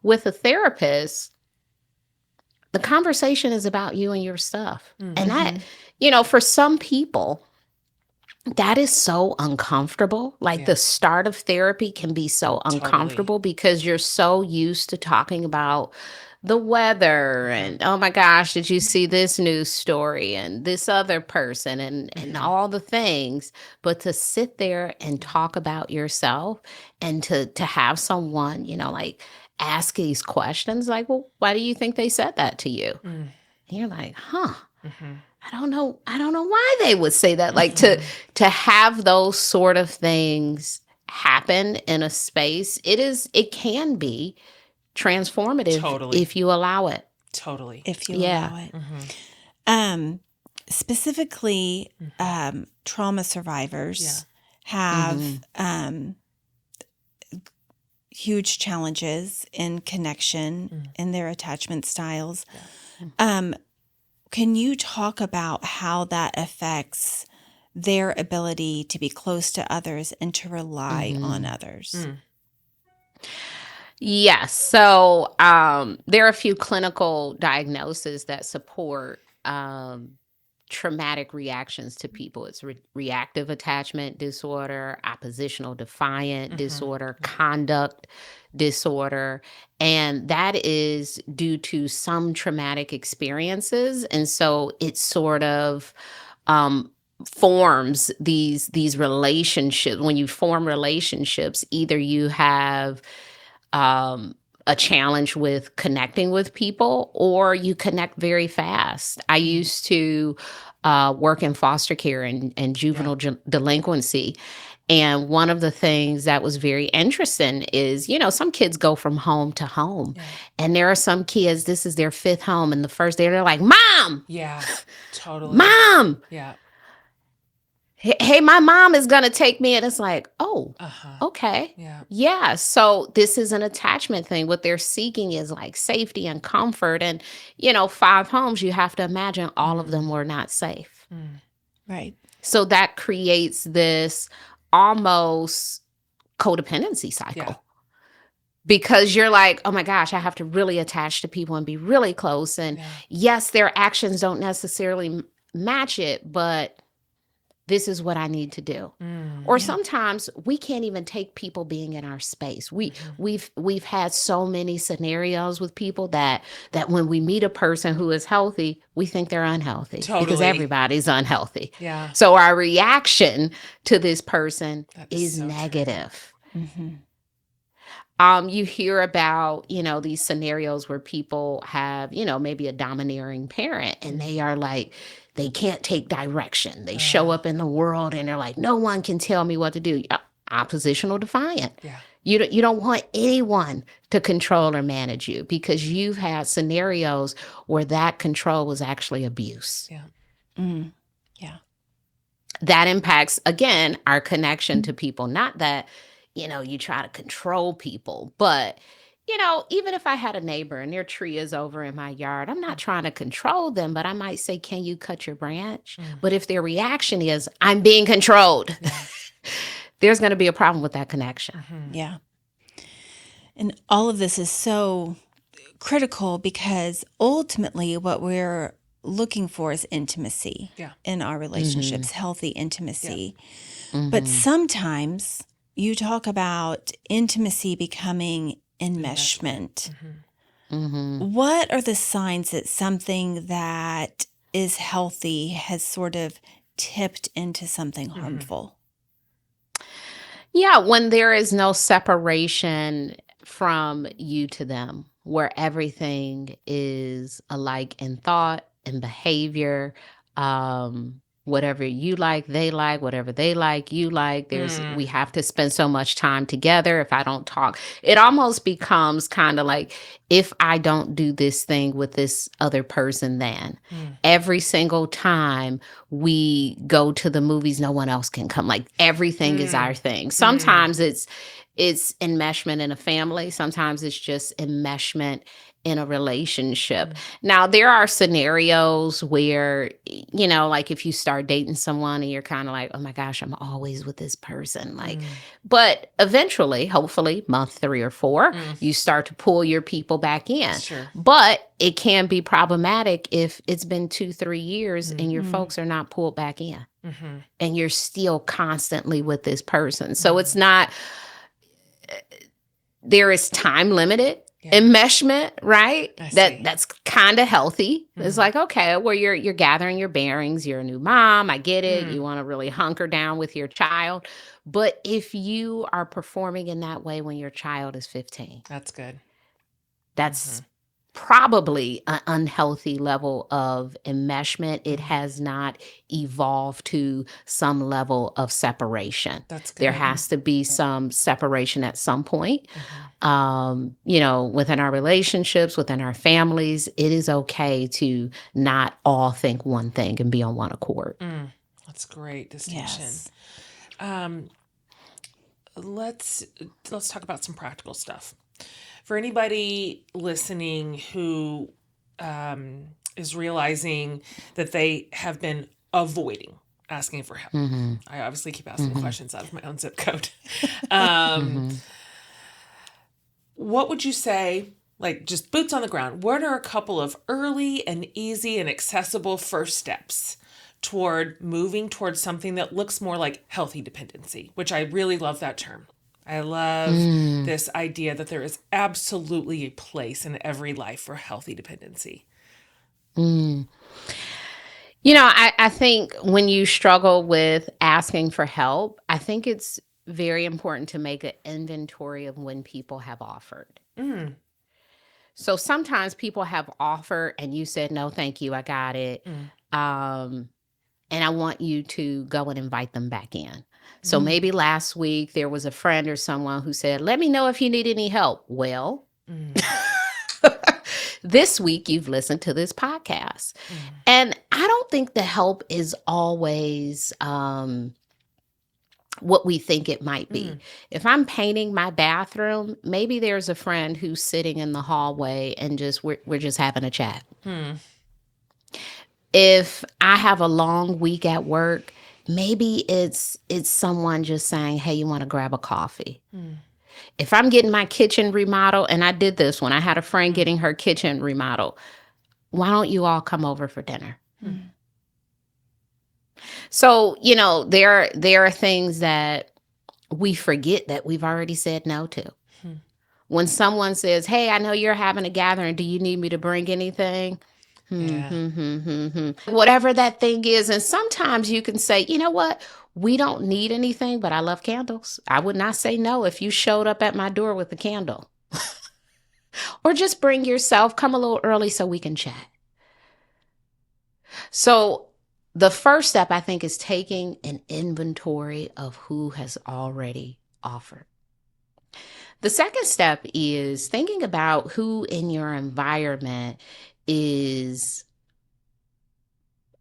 With a therapist, the conversation is about you and your stuff. And that, for some people, that is so uncomfortable. Like the start of therapy can be so uncomfortable because you're so used to talking about the weather and, oh my gosh, did you see this news story and this other person and all the things. But to sit there and talk about yourself and to have someone, like ask these questions like, well, why do you think they said that to you? And you're like, I don't know why they would say that. Like to have those sort of things happen in a space, it can be transformative if you allow it. Totally. If you allow it. Specifically, trauma survivors have huge challenges in connection in their attachment styles. Can you talk about how that affects their ability to be close to others and to rely on others? Yes. So there are a few clinical diagnoses that support traumatic reactions to people. It's reactive attachment disorder, oppositional defiant disorder, conduct disorder. And that is due to some traumatic experiences. And so it sort of forms these relationships. When you form relationships, either you have a challenge with connecting with people, or you connect very fast. I used to work in foster care and juvenile delinquency. And one of the things that was very interesting is, some kids go from home to home. And there are some kids, this is their fifth home. And the first day they're like, Mom! Yeah, totally. Mom! Yeah. Hey, my mom is going to take me. And it's like, oh, okay. Yeah. So this is an attachment thing. What they're seeking is like safety and comfort. And, 5 homes, you have to imagine all of them were not safe. Right. So that creates this almost codependency cycle. Because you're like, oh my gosh, I have to really attach to people and be really close. And yes, their actions don't necessarily match it, but this is what I need to do. Or sometimes we can't even take people being in our space. We've had so many scenarios with people that when we meet a person who is healthy, we think they're unhealthy because Totally. everybody's unhealthy. Yeah. So our reaction to this person That is so true. negative. Mm-hmm. You hear about, these scenarios where people have, maybe a domineering parent and they are like, they can't take direction. They show up in the world and they're like, no one can tell me what to do. Oppositional defiant. Yeah. You don't want anyone to control or manage you because you've had scenarios where that control was actually abuse. Yeah. Mm. Yeah. That impacts, again, our connection to people. Not that, you try to control people, but, even if I had a neighbor and their tree is over in my yard, I'm not trying to control them, but I might say, can you cut your branch? But if their reaction is, I'm being controlled, there's going to be a problem with that connection. Yeah. And all of this is so critical because ultimately what we're looking for is intimacy in our relationships, healthy intimacy. But sometimes you talk about intimacy becoming enmeshment. What are the signs that something that is healthy has sort of tipped into something harmful? Yeah, when there is no separation from you to them, where everything is alike in thought and behavior, whatever you like, they like, whatever they like, you like. We have to spend so much time together. If I don't talk, it almost becomes kind of like, if I don't do this thing with this other person, then every single time we go to the movies, no one else can come. Like everything is our thing. Sometimes it's enmeshment in a family. Sometimes it's just enmeshment in a relationship. Now, there are scenarios where, like if you start dating someone and you're kind of like, oh my gosh, I'm always with this person. Like, but eventually, hopefully month 3 or 4, you start to pull your people back in. Sure. But it can be problematic if it's been 2-3 years and your folks are not pulled back in and you're still constantly with this person. So it's not, there is time limited enmeshment, right? That's kind of healthy. It's like, okay, well, you're gathering your bearings. You're a new mom. I get it. You want to really hunker down with your child. But if you are performing in that way when your child is 15, That's good. That's probably an unhealthy level of enmeshment. It has not evolved to some level of separation. That's good. There has to be some separation at some point. Within our relationships, within our families, it is okay to not all think one thing and be on one accord. That's great distinction. Yes. Let's talk about some practical stuff. For anybody listening who is realizing that they have been avoiding asking for help. I obviously keep asking questions out of my own zip code. What would you say, like just boots on the ground, what are a couple of early and easy and accessible first steps toward moving towards something that looks more like healthy dependency, which I really love that term. I love this idea that there is absolutely a place in every life for healthy dependency. I think when you struggle with asking for help, I think it's very important to make an inventory of when people have offered. So sometimes people have offered and you said, no, thank you, I got it. And I want you to go and invite them back in. So maybe last week there was a friend or someone who said, let me know if you need any help. Well, this week you've listened to this podcast. And I don't think the help is always what we think it might be. If I'm painting my bathroom, maybe there's a friend who's sitting in the hallway and we're just having a chat. If I have a long week at work, maybe it's someone just saying, hey, you want to grab a coffee? If I'm getting my kitchen remodeled, and I did this when I had a friend getting her kitchen remodeled, why don't you all come over for dinner? So, there are things that we forget that we've already said no to. Hmm. When someone says, "Hey, I know you're having a gathering. Do you need me to bring anything?" Yeah. Whatever that thing is. And sometimes you can say, "You know what? We don't need anything, but I love candles. I would not say no if you showed up at my door with a candle." Or just bring yourself, come a little early so we can chat. So the first step, I think, is taking an inventory of who has already offered. The second step is thinking about who in your environment is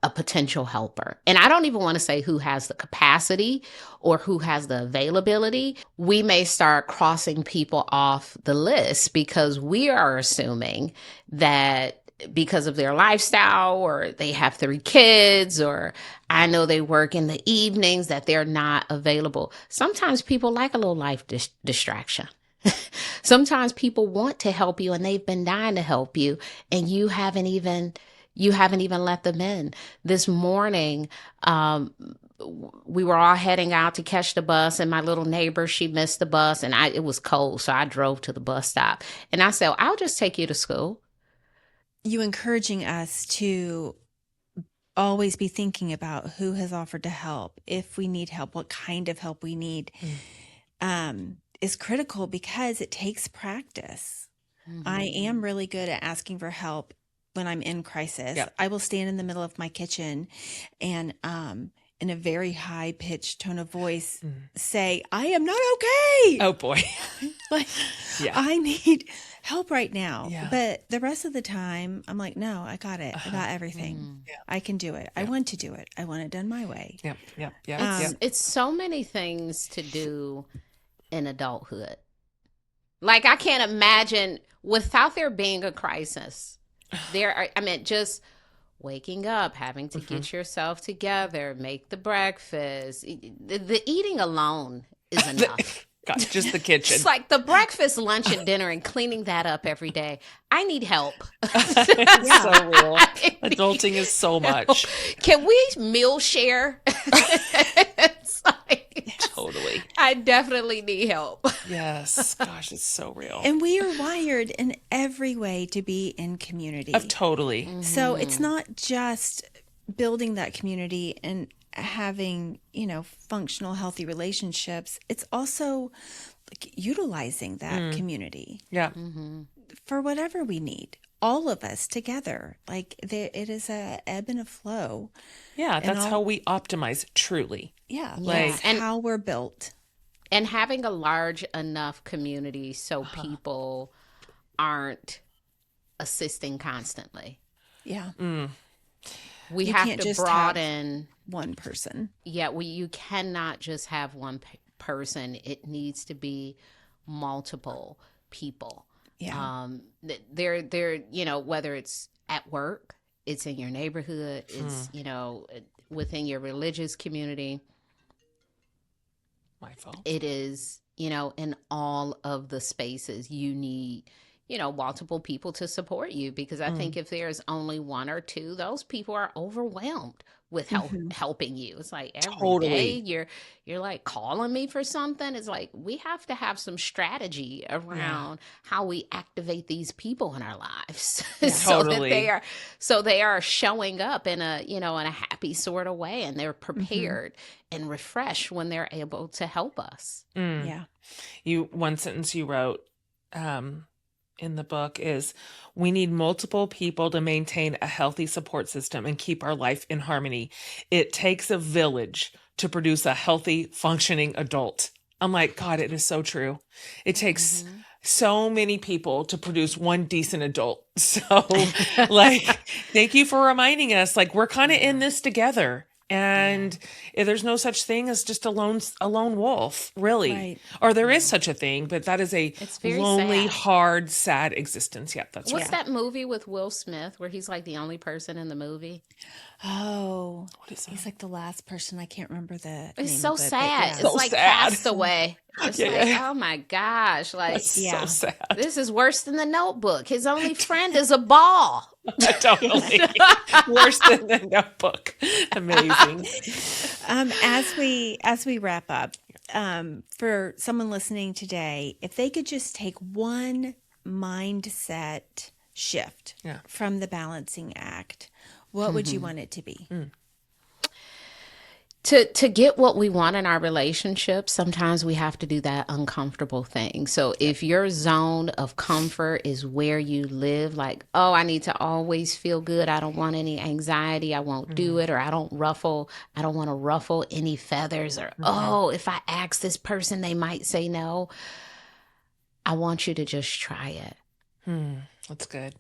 a potential helper. And I don't even want to say who has the capacity or who has the availability. We may start crossing people off the list because we are assuming that because of their lifestyle, or they have 3 kids, or I know they work in the evenings, that they're not available. Sometimes people like a little life distraction. Sometimes people want to help you and they've been dying to help you, and you haven't even let them in. This morning, we were all heading out to catch the bus, and my little neighbor, she missed the bus, and it was cold, so I drove to the bus stop. And I said, "I'll just take you to school." You encouraging us to always be thinking about who has offered to help, if we need help, what kind of help we need, is critical because it takes practice. I am really good at asking for help when I'm in crisis. Yep. I will stand in the middle of my kitchen and in a very high pitched tone of voice say, "I am not okay." Oh boy. Like, Yeah. I need help right now. Yeah. But the rest of the time, I'm like, no, I got it. I got everything. Yeah. I can do it. I want to do it. I want it done my way. Yep. Yep. Yep. It's- Yep. It's so many things to do in adulthood. Like, I can't imagine without there being a crisis. Just waking up, having to get yourself together, make the breakfast. The eating alone is enough. God, just the kitchen. It's like the breakfast, lunch, and dinner, and cleaning that up every day. I need help. It's so real. Adulting is so much. Can we meal share? It's like, Totally. I definitely need help. Yes. Gosh, it's so real. And we are wired in every way to be in community. Totally. So it's not just building that community and having, functional, healthy relationships. It's also like utilizing that community Yeah. for whatever we need. All of us together. Like it is a ebb and a flow. Yeah. And That's how we optimize truly. Yeah. Like- That's And- how we're built. And having a large enough community so people aren't assisting constantly. Yeah. We You have can't to just broaden. One person. Yeah, you cannot just have one person. It needs to be multiple people. Yeah. They're whether it's at work, it's in your neighborhood, it's within your religious community. My fault. It is in all of the spaces you need multiple people to support you, because I think if there's only one or two, those people are overwhelmed with helping you. It's like every Totally. day you're like calling me for something. It's like we have to have some strategy around how we activate these people in our lives so Totally. that they are showing up in a in a happy sort of way, and they're prepared and refreshed when they're able to help us. Yeah. One sentence you wrote in the book is, "We need multiple people to maintain a healthy support system and keep our life in harmony. It takes a village to produce a healthy, functioning adult." I'm like, God, it is so true. It takes so many people to produce one decent adult. So like, thank you for reminding us, like, we're kind of in this together. And there's no such thing as just a lone wolf, really. Right. Or there is such a thing, but that is a It's very lonely, sad. hard, sad existence. Yeah, that's What's right. that movie with Will Smith where he's like the only person in the movie? Oh, What is that? he's like the last person. I can't remember the It's name so of it, but sad. yeah. It's So like sad. Castaway. It's Yeah, like, yeah. oh my gosh, like That's so Yeah. sad. this is worse than the Notebook. His only friend is a ball. Totally. Worse than the Notebook. Amazing. As we wrap up, for someone listening today, if they could just take one mindset shift Yeah. from the balancing act, what would you want it to be? To get what we want in our relationship, sometimes we have to do that uncomfortable thing. So if your zone of comfort is where you live, like, oh, I need to always feel good. I don't want any anxiety. I won't do it. Or I don't want to ruffle any feathers. Or, oh, if I ask this person, they might say no. I want you to just try it. That's good.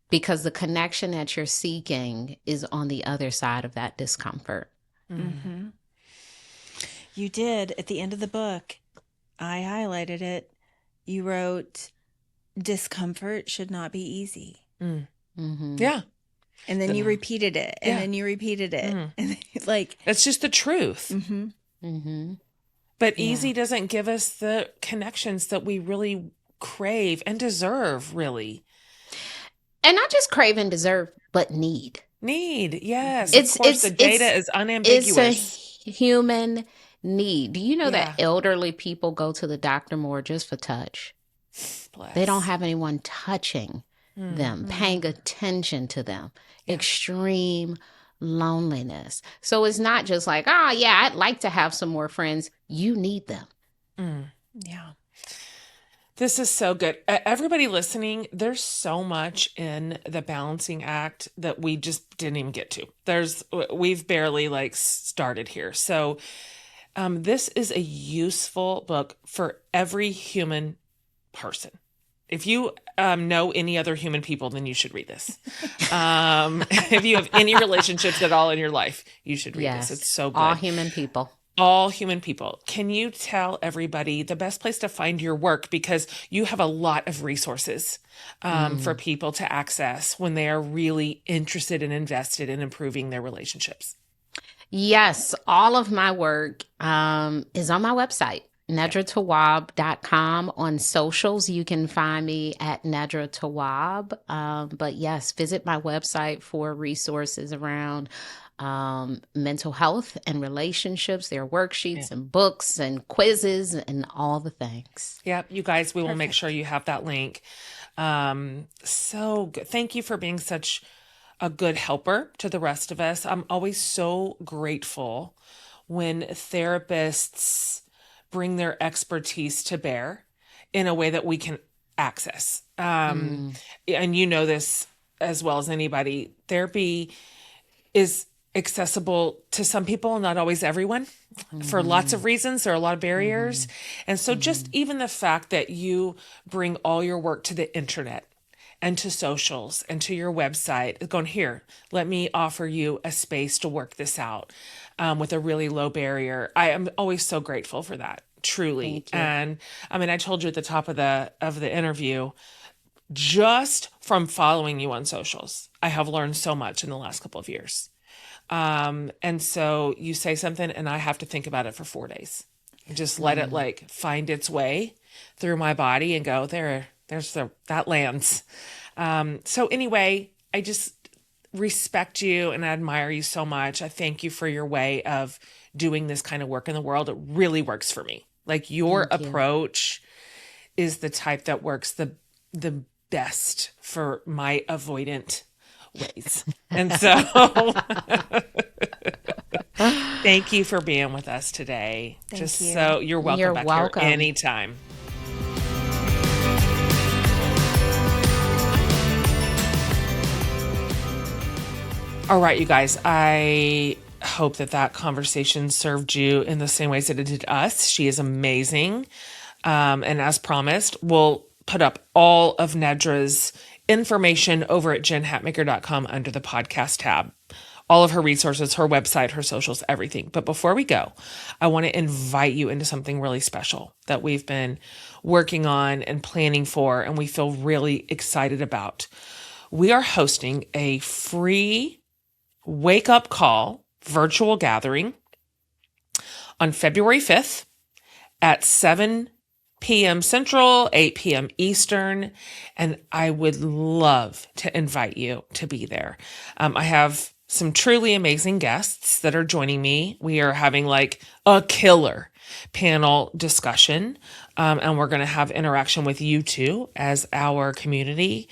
Because the connection that you're seeking is on the other side of that discomfort. Mm-hmm. You did at the end of the book. I highlighted it. You wrote, discomfort should not be easy. Yeah. And then you repeated it. And Yeah. then you repeated it. And then, like, It's just the truth. But easy doesn't give us the connections that we really crave and deserve, really. And not just crave and deserve, but need. Need. Yes. It's- of course, it's- the data it's- is unambiguous. It's a human need. Do you know that Yeah. elderly people go to the doctor more just for touch? Bless. They don't have anyone touching them, paying attention to them. Extreme loneliness. So it's not just like, oh, yeah, I'd like to have some more friends. You need them. yeah. This is so good. Everybody listening, there's so much in the balancing act that we just didn't even get to. We've barely like started here. So this is a useful book for every human person. If you know any other human people, then you should read this. If you have any relationships at all in your life, you should read this. It's so good. All human people. All human people. Can you tell everybody the best place to find your work? Because you have a lot of resources for people to access when they are really interested and invested in improving their relationships. Yes, all of my work is on my website, nedratawwab.com. On socials, you can find me at Nedra Tawwab. But yes, visit my website for resources around mental health and relationships. There are worksheets and books and quizzes and all the things. Yep, you guys, we will make sure you have that link. So good. Thank you for being such a good helper to the rest of us. I'm always so grateful when therapists bring their expertise to bear in a way that we can access. And you know this as well as anybody. Therapy is accessible to some people, not always everyone, for lots of reasons. There are a lot of barriers. And so just even the fact that you bring all your work to the internet and to socials and to your website, going, here, let me offer you a space to work this out with a really low barrier. I am always so grateful for that, truly. And I mean, I told you at the top of the interview, just from following you on socials, I have learned so much in the last couple of years. And so you say something and I have to think about it for 4 days. Just let it like find its way through my body and go, that lands. So anyway, I just respect you and I admire you so much. I thank you for your way of doing this kind of work in the world. It really works for me. Like your approach is the type that works the best for my avoidant ways. And so thank you for being with us today. Thank you. So you're welcome You're back welcome. here anytime. All right, you guys, I hope that conversation served you in the same ways that it did us. She is amazing. And as promised, we'll put up all of Nedra's information over at jenhatmaker.com under the podcast tab. All of her resources, her website, her socials, everything. But before we go, I want to invite you into something really special that we've been working on and planning for, and we feel really excited about. We are hosting a free wake up call virtual gathering on February 5th at 7 p.m. Central, 8 p.m. Eastern, and I would love to invite you to be there. I have some truly amazing guests that are joining me. We are having like a killer panel discussion, and we're going to have interaction with you too as our community.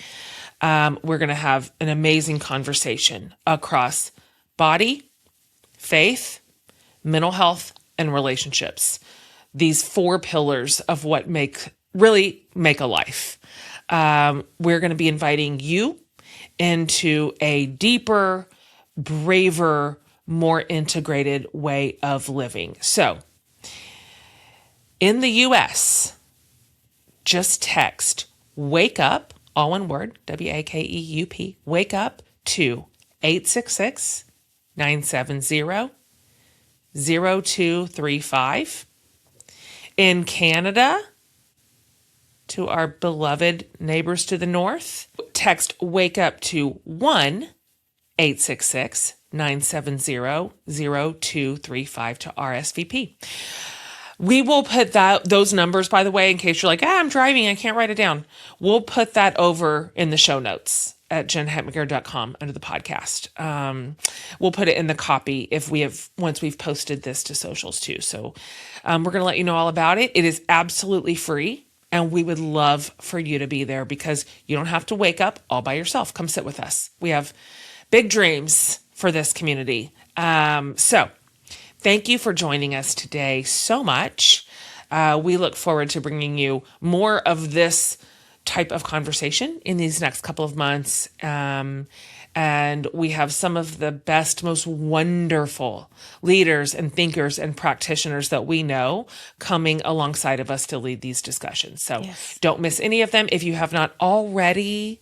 We're going to have an amazing conversation across body, faith, mental health, and relationships. These 4 pillars of what really make a life. We're going to be inviting you into a deeper, braver, more integrated way of living. So, in the US, just text wake up, all one word, WAKEUP, wake up to 866-970-0235. In Canada, to our beloved neighbors to the north, text wake up to 1-866-970-0235 to RSVP. We will put those numbers, by the way, in case you're like, I'm driving, I can't write it down. We'll put that over in the show notes at jenhatmaker.com under the podcast. We'll put it in the copy once we've posted this to socials too. So we're going to let you know all about it. It is absolutely free, and we would love for you to be there because you don't have to wake up all by yourself. Come sit with us. We have big dreams for this community. So thank you for joining us today so much. We look forward to bringing you more of this type of conversation in these next couple of months. And we have some of the best, most wonderful leaders and thinkers and practitioners that we know coming alongside of us to lead these discussions. So Don't miss any of them. If you have not already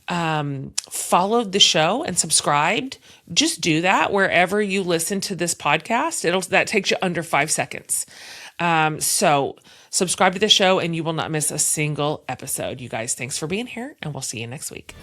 followed the show and subscribed, just do that wherever you listen to this podcast. That takes you under 5 seconds. So subscribe to the show and you will not miss a single episode. You guys, thanks for being here, and we'll see you next week.